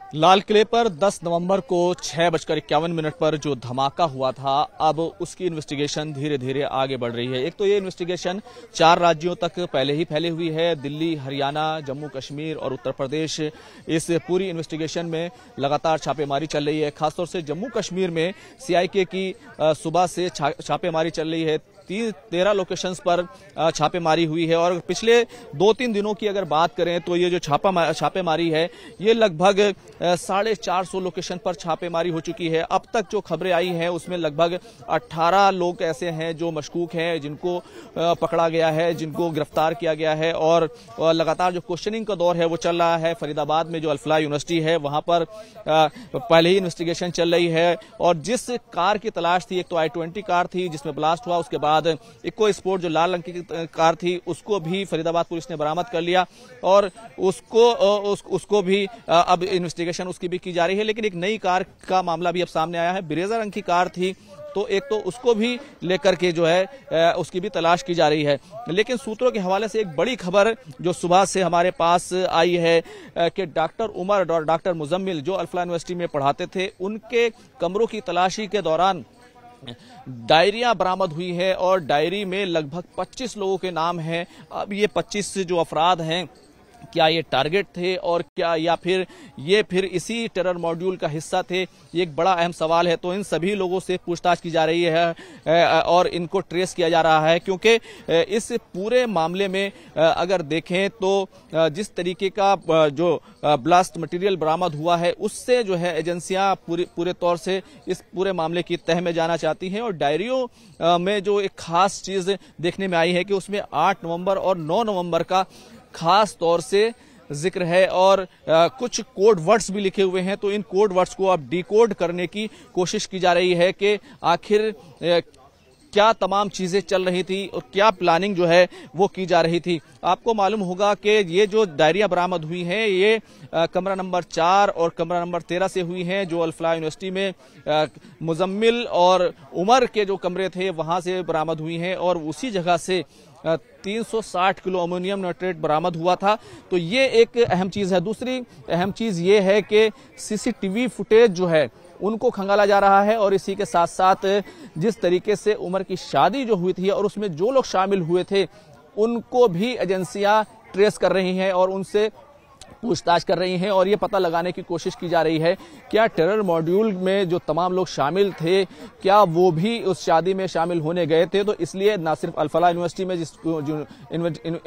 लाल किले पर 10 नवंबर को 6:51 पर जो धमाका हुआ था, अब उसकी इन्वेस्टिगेशन धीरे धीरे आगे बढ़ रही है। एक तो ये इन्वेस्टिगेशन 4 राज्यों तक पहले ही फैली हुई है, दिल्ली, हरियाणा, जम्मू कश्मीर और उत्तर प्रदेश। इस पूरी इन्वेस्टिगेशन में लगातार छापेमारी चल रही है। खासतौर से जम्मू कश्मीर में सीआईके की सुबह से छापेमारी चल रही है। 13 लोकेशंस पर छापेमारी हुई है और पिछले 2-3 दिनों की अगर बात करें तो ये जो छापेमारी है ये लगभग 450 लोकेशन पर छापेमारी हो चुकी है। अब तक जो खबरें आई हैं उसमें लगभग 18 लोग ऐसे हैं जो मशकूक हैं, जिनको पकड़ा गया है, जिनको गिरफ्तार किया गया है और लगातार जो क्वेश्चनिंग का दौर है वो चल रहा है। फरीदाबाद में जो अल-फलाह यूनिवर्सिटी है वहां पर पहले ही इन्वेस्टिगेशन चल रही है और जिस कार की तलाश थी, एक तो i20 कार थी जिसमें ब्लास्ट हुआ, उसके बाद इको स्पोर्ट जो लाल रंग की कार थी उसको भी फरीदाबाद पुलिस ने बरामद कर लिया और उसको भी अब इन्वेस्टिगेशन उसकी भी की जा रही है। लेकिन एक नई कार का मामला भी अब सामने आया है। बिरेजा रंग की कार थी तो एक तो उसको भी लेकर के जो है उसकी भी तलाश की जा रही है। लेकिन सूत्रों के हवाले से एक बड़ी खबर जो सुबह से हमारे पास आई है कि डॉक्टर उमर और डॉक्टर मुजम्मिल जो अल-फलाह यूनिवर्सिटी में पढ़ाते थे, उनके कमरों की तलाशी के दौरान डायरियां बरामद हुई है और डायरी में लगभग 25 लोगों के नाम हैं। अब ये 25 जो अफराद हैं, क्या ये टारगेट थे और क्या या फिर इसी टेरर मॉड्यूल का हिस्सा थे, ये एक बड़ा अहम सवाल है। तो इन सभी लोगों से पूछताछ की जा रही है और इनको ट्रेस किया जा रहा है, क्योंकि इस पूरे मामले में अगर देखें तो जिस तरीके का जो ब्लास्ट मटेरियल बरामद हुआ है उससे जो है एजेंसियां पूरे तौर से इस पूरे मामले की तह में जाना चाहती हैं। और डायरियों में जो एक खास चीज देखने में आई है कि उसमें 8 नवंबर और 9 नवंबर का खास तौर से जिक्र है और कुछ कोड वर्ड्स भी लिखे हुए हैं। तो इन कोड वर्ड्स को अब डिकोड करने की कोशिश की जा रही है कि आखिर क्या तमाम चीजें चल रही थी और क्या प्लानिंग जो है वो की जा रही थी। आपको मालूम होगा कि ये जो डायरियां बरामद हुई हैं ये कमरा नंबर 4 और कमरा नंबर 13 से हुई हैं, जो अल-फलाह यूनिवर्सिटी में मुजम्मिल और उमर के जो कमरे थे वहां से बरामद हुई हैं और उसी जगह से 360 किलो अमोनियम नाइट्रेट बरामद हुआ था। तो ये एक अहम चीज है। दूसरी अहम चीज ये है कि सीसीटीवी फुटेज जो है उनको खंगाला जा रहा है और इसी के साथ साथ जिस तरीके से उमर की शादी जो हुई थी और उसमें जो लोग शामिल हुए थे उनको भी एजेंसियां ट्रेस कर रही हैं और उनसे पूछताछ कर रही हैं और ये पता लगाने की कोशिश की जा रही है क्या टेरर मॉड्यूल में जो तमाम लोग शामिल थे क्या वो भी उस शादी में शामिल होने गए थे। तो इसलिए ना सिर्फ अल-फलाह यूनिवर्सिटी में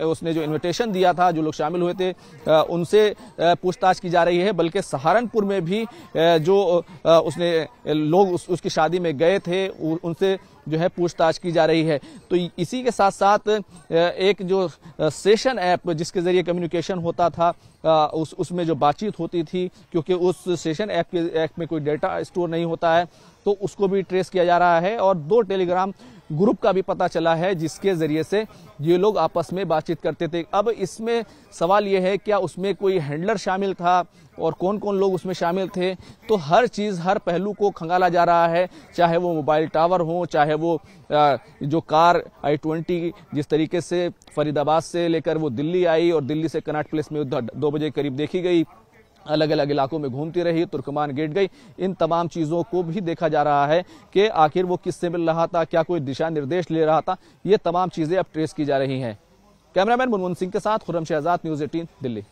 उसने जो इन्विटेशन दिया था, जो लोग शामिल हुए थे उनसे पूछताछ की जा रही है, बल्कि सहारनपुर में भी जो उसने लोग उसकी शादी में गए थे उनसे जो है पूछताछ की जा रही है। तो इसी के साथ साथ एक जो सेशन ऐप जिसके जरिए कम्युनिकेशन होता था उसमें जो बातचीत होती थी, क्योंकि उस सेशन ऐप में कोई डेटा स्टोर नहीं होता है, तो उसको भी ट्रेस किया जा रहा है। और 2 टेलीग्राम ग्रुप का भी पता चला है जिसके जरिए से ये लोग आपस में बातचीत करते थे। अब इसमें सवाल ये है क्या उसमें कोई हैंडलर शामिल था और कौन कौन लोग उसमें शामिल थे। तो हर चीज, हर पहलू को खंगाला जा रहा है, चाहे वो मोबाइल टावर हो, चाहे वो जो कार i20 जिस तरीके से फरीदाबाद से लेकर वो दिल्ली आई और दिल्ली से कनॉट प्लेस में 2 बजे करीब देखी गई, अलग अलग इलाकों में घूमती रही, तुर्कमान गेट गई। इन तमाम चीजों को भी देखा जा रहा है कि आखिर वो किससे मिल रहा था, क्या कोई दिशा निर्देश ले रहा था। ये तमाम चीजें अब ट्रेस की जा रही हैं। कैमरामैन मुनमुन सिंह के साथ खुर्रम शहजाद, न्यूज़ 18 दिल्ली।